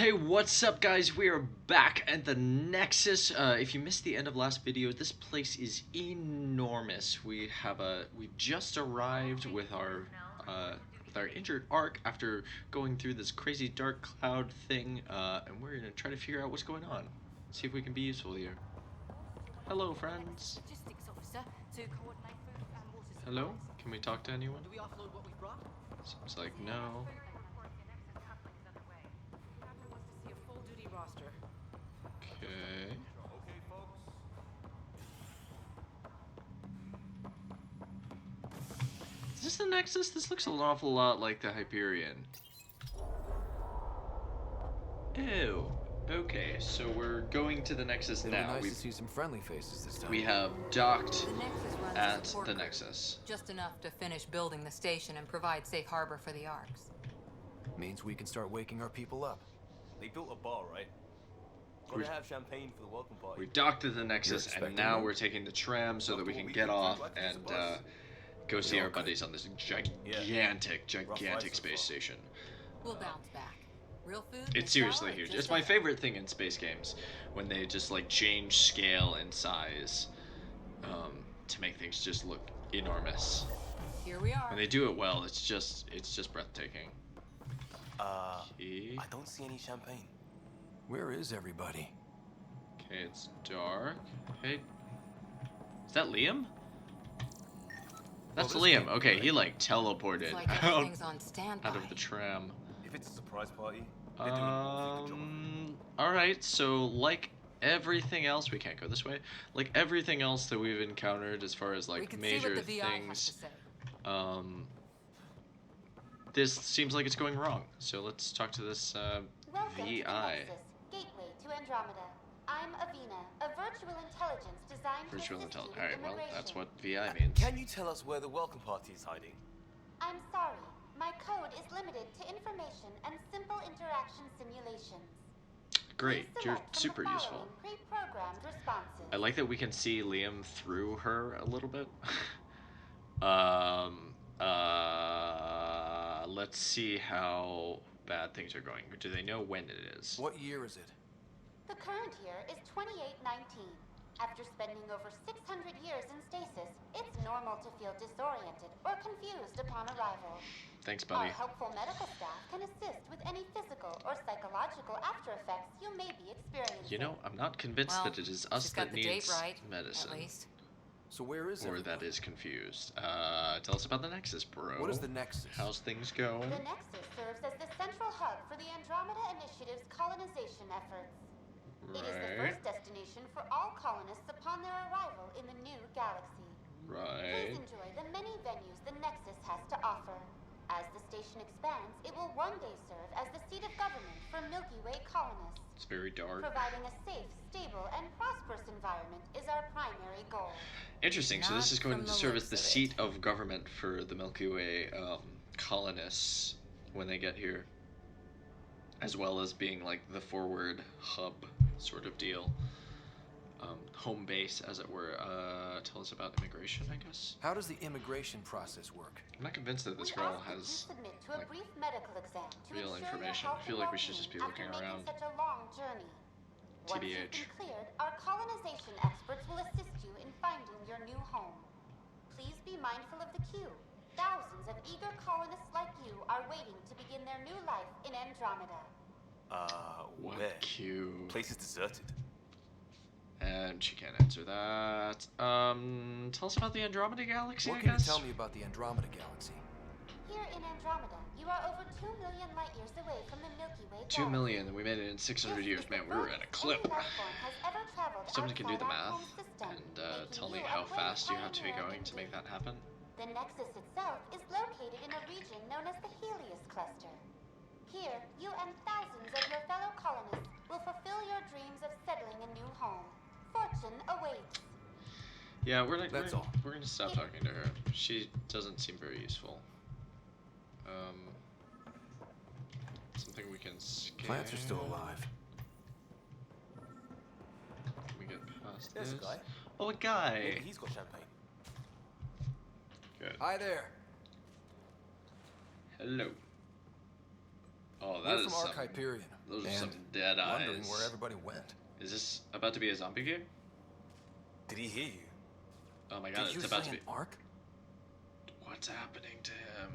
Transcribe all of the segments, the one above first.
Hey, what's up, guys? We are back at the Nexus. If you missed the end of last video, this place is enormous. We just arrived with our injured arc after going through this crazy dark cloud thing, and we're gonna try to figure out what's going on. See if we can be useful here. Hello, friends. Hello? Can we talk to anyone? Seems like no. Okay. Is this the Nexus? This looks an awful lot like the Hyperion. Ew. Okay, so we're going to the Nexus now. It'll be nice to see some friendly faces this time. We have docked at the Nexus. Just enough to finish building the station and provide safe harbor for the arcs. Means we can start waking our people up. They built a bar, right? Gotta have champagne for the welcome party. We docked at the Nexus, and now we're taking the tram so that we can get off and go see our buddies on this gigantic space station. We'll bounce back. Real food? It's seriously huge. It's my favorite thing in space games, when they just like change scale and size to make things just look enormous. Here we are. When they do it well, it's just breathtaking. I don't see any champagne. Where is everybody? Okay, it's dark. Hey, is that Liam? That's Liam. Okay, he like teleported Like everything's on standby. out of the tram. If it's a surprise party, they're doing a good job. Alright, so like everything else, we can't go this way. Like everything else that we've encountered as far as like major things, this seems like it's going wrong. So let's talk to this Welcome VI. to the Nexus, gateway to Andromeda. I'm Avina, a virtual intelligence designed to assist you with Alright, well, that's immigration. what VI means. Can you tell us where the welcome party is hiding? I'm sorry, my code is limited to information and simple interaction simulations. Great, Please you're select from the super useful. following pre-programmed responses. I like that we can see Liam through her a little bit. Let's see how bad things are going. Do they know when it is? What year is it? The current year is 2819. After spending over 600 years in stasis, it's normal to feel disoriented or confused upon arrival. Thanks, Our buddy. helpful medical staff can assist with any physical or psychological after effects you may be experiencing. You know, I'm not convinced Well, that it is us she's got that the date needs right, medicine. at least. So where is Or everyone? that is confused. Tell us about the Nexus, bro. What is the Nexus? How's things going? The Nexus serves as the central hub for the Andromeda Initiative's colonization efforts. It is the Right. first destination for all colonists upon their arrival in the new galaxy. Right. Please enjoy the many venues the Nexus has to offer. As the station expands, it will one day serve as the seat of government for Milky Way colonists. It's very dark. Providing a safe, stable, and prosperous environment is our primary goal. Interesting. So this Not is going from to the serve as looks the of it. seat of government for the Milky Way colonists when they get here, as well as being like the forward hub sort of deal, home base, as it were. Tell us about immigration, I guess. How does the immigration process work? I'm not convinced that this We girl ask that you has submit to a like, brief medical exam to real ensure your information. health I feel and like we should just be well-being looking after around. making such a long journey. Once you've TBH. been cleared, our colonization experts will assist you in finding your new home. Please be mindful of the queue. Thousands of eager colonists like you are waiting to begin their new life in Andromeda. What Where? queue? Place is deserted. And she can't answer that. Tell us about the Andromeda Galaxy, What I can you guess? tell me about the Andromeda Galaxy? Here in Andromeda, you are over 2 million light years away from the Milky Way 2 galaxy. million, and we made it in 600 years. Man, we were at a clip. Someone can do the math and tell me how fast you have to be going to make that happen. The Nexus itself is located in a region known as the Helios Cluster. Here, you and thousands of your fellow colonists will fulfill your dreams of settling a new home. Fortune awaits. Yeah, That's all. We're gonna stop talking to her. She doesn't seem very useful. Something we can scan. Plants are still alive. Can we get past There's a this? guy. Oh, a guy. Maybe he's got champagne. Good. Hi there. Hello. Oh, that We're is from some Arc Hyperion. Those are And some dead wondering eyes. where everybody went. Is this about to be a zombie game? Did he hear you? Oh my god, Did it's you about say to an be. arc? What's happening to him?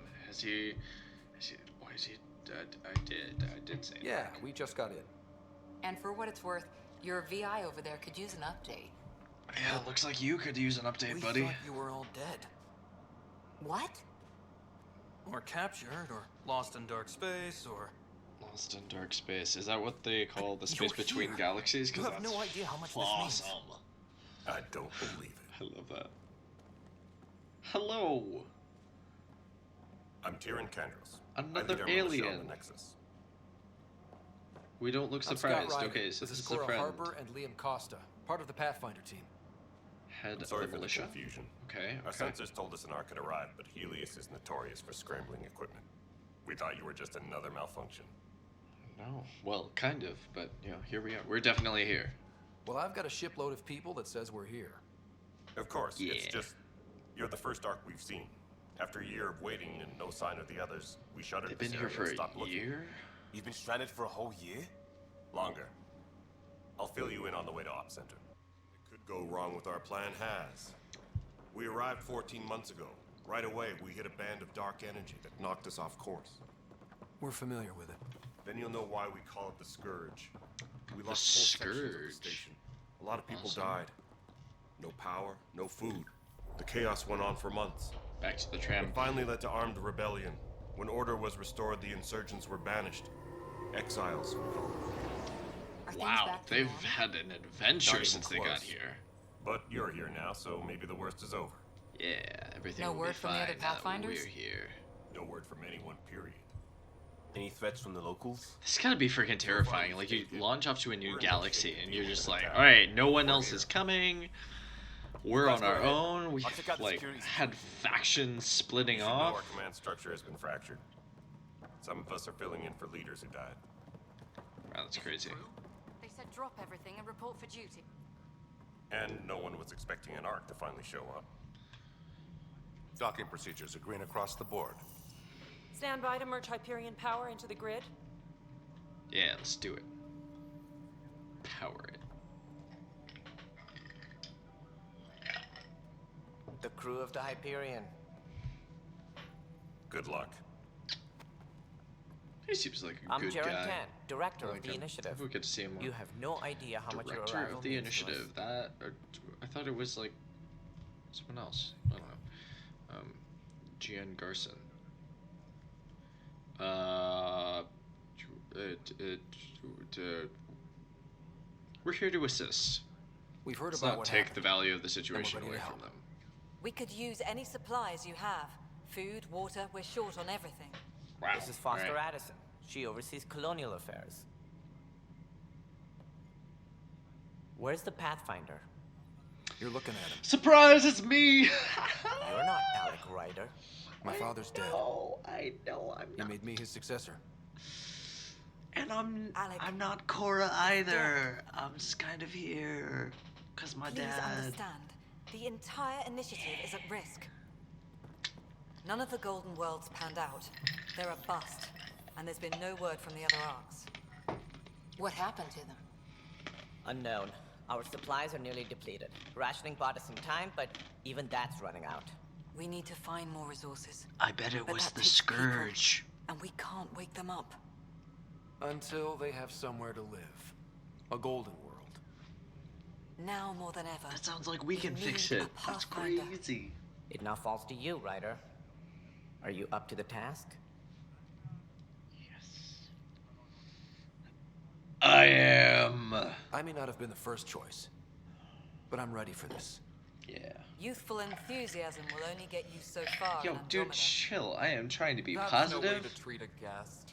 Why is he dead? I did say Yeah, that. we just got in. And for what it's worth, your VI over there could use an update. Yeah, looks like you could use an update, We buddy. thought you were all dead. What? Or captured, or lost in dark space, or... Lost in dark space. Is that what they call the space You're between here. galaxies? You 'Cause have that's no idea how much this means. awesome. I don't believe it. I love that. Hello. I'm Tyrion Candros. Another I lead our militia on alien. the Nexus. We don't look I'm Scott surprised. Ryder. Okay, so this is a Cora friend. Harper and Liam Costa, part of the Pathfinder team. Head I'm of sorry the for the militia. confusion. Okay, Our okay. sensors told us an arc had arrived, but Helios is notorious for scrambling equipment. We thought you were just another malfunction. No, well, kind of, but you know, here we are. We're definitely here. Well, I've got a shipload of people that says we're here. Of course, it's Yeah. just you're the first arc we've seen. After a year of waiting and no sign of the others, we shuttered They've this been here area for and a stopped looking. year. You've been stranded for a whole year? Longer. I'll fill you in on the way to Op Center. It could go wrong with our plan has. We arrived 14 months ago. Right away, we hit a band of dark energy that knocked us off course. We're familiar with it. Then you'll know why we call it the Scourge. We The lost whole sections of the Scourge. station. A lot of people Awesome. died. No power, no food. The chaos went on for months. Back to the tram. It finally led to armed rebellion. When order was restored, the insurgents were banished. Exiles, we call them. Are things Wow, back to they've normal? had an adventure Not even since they got close. here. But you're here now, so maybe the worst is over. Yeah, everything No will word be from the other fine now that Pathfinders? we're here. No word from anyone, period. Any threats from the locals? This gotta be freaking terrifying. Like, you Yeah. launch off to a new We're in galaxy good shape and to you're deal just with like, an attack. alright, no one We're else here. is coming. We're guys on go our ahead. own. We I'll check out the like security had factions splitting You should know our off. command structure has been fractured. Some of us are filling in for leaders who died. Wow, that's crazy. They said drop everything and report for duty. And no one was expecting an arc to finally show up. Docking procedures are green across the board. Stand by to merge Hyperion power into the grid. Yeah, let's do it. Power it. The crew of the Hyperion. Good luck. He seems like a I'm good Jaren guy. Tan, director I of like the him. initiative. We get to see him more. You have no idea how much your Director arrival of the means to us. initiative. That, or, I thought it was like someone else. I don't know. Gian Garson. We're here to assist. We've heard Let's about not what take happened. the value of the situation ready away to from help. them. We could use any supplies you have. Food, water, we're short on everything. Wow. This is Foster alright. Addison. She oversees colonial affairs. Where's the Pathfinder? You're looking at him. Surprise! It's me. You're not Alec Ryder. My father's dead. I know. I'm He not. made me his successor. And Alec. I'm not Cora either. I'm just kind of here because my Please dad. understand, the entire initiative is at risk. None of the Golden Worlds panned out. They're a bust, and there's been no word from the other arcs. What happened to them? Unknown. Our supplies are nearly depleted. Rationing bought us some time, but even that's running out. We need to find more resources. I bet it But was that the takes people. scourge. And we can't wake them up. Until they have somewhere to live. A golden world. Now more than ever. That sounds like we can need fix a it. That's Pathfinder. crazy. It now falls to you, Ryder. Are you up to the task? Yes. I am. I may not have been the first choice, but I'm ready for this. Yeah. Youthful enthusiasm will only get you so far. Yo, in dude, Andromeda. chill. I am trying to be That's positive. no way to treat a guest.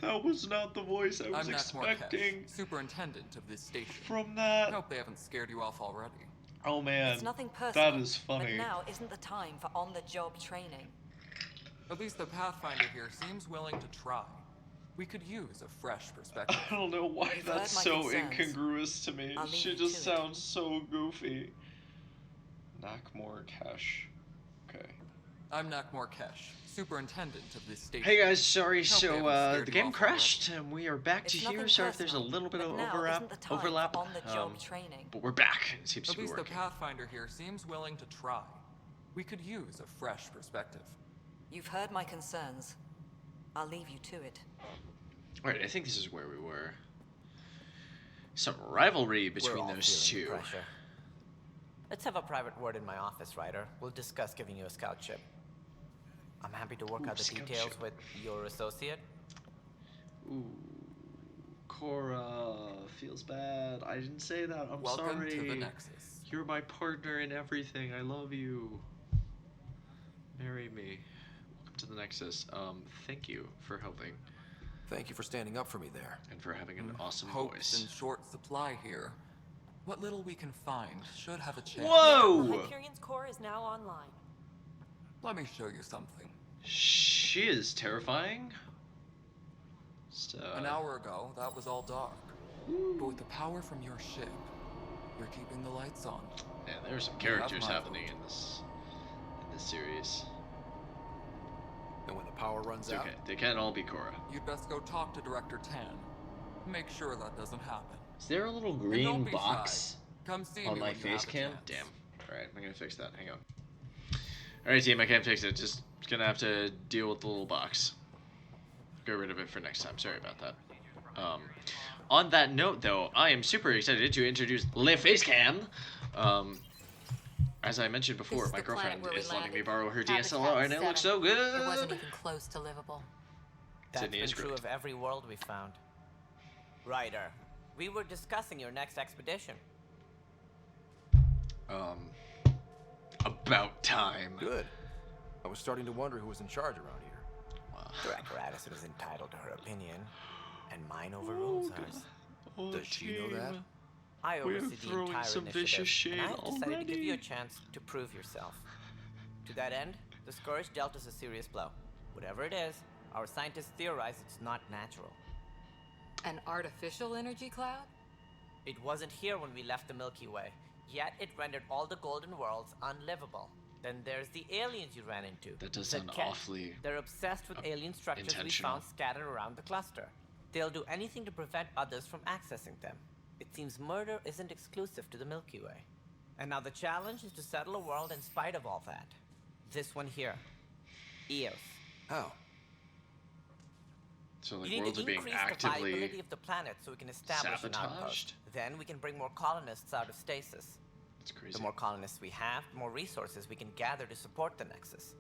That was not the voice I was I'm Nat expecting Morkesh, superintendent of this station. from I that. hope they haven't scared you off already. Oh man, It's nothing personal. that is funny. But now isn't the time for on-the-job training. At least the Pathfinder here seems willing to try. We could use a fresh perspective. I don't know why You've that's heard my so concerns. incongruous to me. I'll leave She you just to it. sounds so goofy. Knock more cash. Okay. I'm Nak Morkesh, superintendent of this station. Hey guys, sorry, Hope I so haven't scared the you game off crashed and we are back to It's here. nothing Sorry if there's a personal, little bit but of now isn't the time for overlap. on-the-job training. But we're back. It seems At to be least the working. Pathfinder here seems willing to try. We could use a fresh perspective. You've heard my concerns. I'll leave you to it. Alright, I think this is where we were. Some rivalry We're between all those feeling two. the pressure. Let's have a private word in my office, Ryder. We'll discuss giving you a scout ship. I'm happy to work out the scout details ship. with your associate. Ooh, Cora feels bad. I didn't say that. I'm Welcome sorry. to the Nexus. You're my partner in everything. I love you. Marry me. Welcome to the Nexus. Thank you for helping Thank you for standing up for me there. and for having an awesome Hope's voice. in short supply here. What little we can find should have a chance. Whoa! Hyperion's core is now online. Let me show you something. She is terrifying. Just, An hour ago, that was all dark. But with the power from your ship, you're keeping the lights on. Yeah, there's some You have characters my happening vote. in this series. And when the power runs It's out, okay. They can't all be Cora. You'd best go talk to Director Tan. Make sure that doesn't happen. Is there a little And green don't be box shy. Come see on me my when you face have a cam? chance. Damn. Alright, I'm gonna fix that. Hang on. Alright, team, I can't fix it. Just gonna have to deal with the little box. Get rid of it for next time. Sorry about that. On that note, though, I am super excited to introduce Le Facecam. As I mentioned This before, is my the planet girlfriend where we is letting me landed. borrow her Habitat DSLR, and it looks so 7. good. It wasn't even close to livable. That's Sydney been is true great. of every world we found. Ryder, we were discussing your next expedition. About time. good. I was starting to wonder who was in charge around here. Wow. Director Addison is entitled to her opinion, and mine overrules hers. Oh, Does she know that? I We're oversee the throwing entire some initiative, vicious shade and I've decided to give you a already. chance to prove yourself. To that end, the Scourge dealt us a serious blow. Whatever it is, our scientists theorize it's not natural. An artificial energy cloud? It wasn't here when we left the Milky Way, yet it rendered all the Golden Worlds unlivable. Then there's the aliens you ran into. That does the sound Kett. awfully They're obsessed with alien structures we intentional. found scattered around the cluster. They'll do anything to prevent others from accessing them. It seems murder isn't exclusive to the Milky Way. And now the challenge is to settle a world in spite of all that. This one here. Eos. How? So like You need worlds to are being increase the viability actively of the planet so we can establish an sabotaged? outpost. Then we can bring more colonists out of stasis. It's crazy. The more colonists we have, the more resources we can gather to support the Nexus.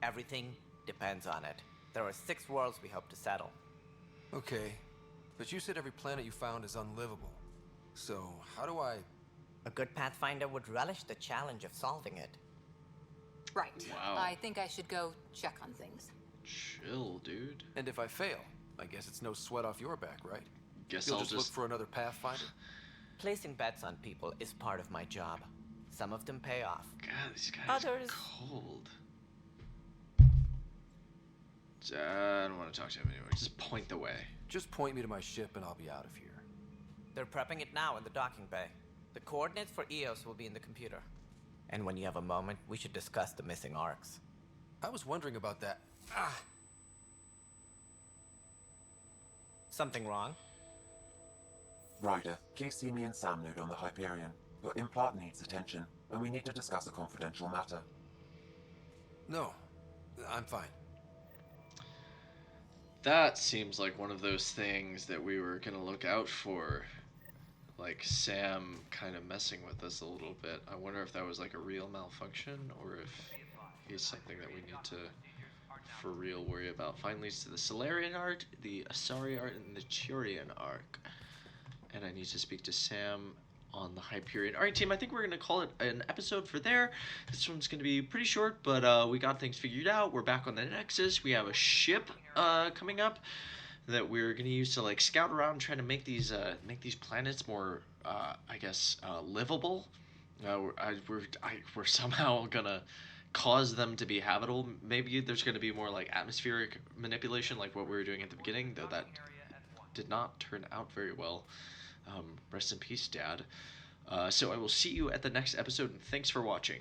Everything depends on it. There are 6 worlds we hope to settle. Okay, but you said every planet you found is unlivable. So, how do I... A good Pathfinder would relish the challenge of solving it. Right. Wow. I think I should go check on things. Chill, dude. And if I fail, I guess it's no sweat off your back, right? Guess You'll I'll just look for another Pathfinder? Placing bets on people is part of my job. Some of them pay off. God, these guys Others- are cold. I don't want to talk to him anymore. Just point the way. Just point me to my ship and I'll be out of here. They're prepping it now in the docking bay. The coordinates for Eos will be in the computer. And when you have a moment, we should discuss the missing arcs. I was wondering about that. Ah! Something wrong? Ryder, please see me and Sam Node on the Hyperion. Your implant needs attention, and we need to discuss a confidential matter. No, I'm fine. That seems like one of those things that we were gonna look out for. Like Sam kind of messing with us a little bit. I wonder if that was like a real malfunction or if he's something that we need to for real worry about. Finally, leads to the Solarian arc, the Asari arc, and the Turian arc. And I need to speak to Sam on the Hyperion. Alright, team, I think we're going to call it an episode for there. This one's going to be pretty short, but we got things figured out. We're back on the Nexus. We have a ship coming up that we're going to use to like scout around, trying to make these planets more, I guess, livable. We're somehow going to cause them to be habitable. Maybe there's going to be more like atmospheric manipulation like what we were doing at the beginning, though that did not turn out very well. Rest in peace, Dad. So I will see you at the next episode, and thanks for watching.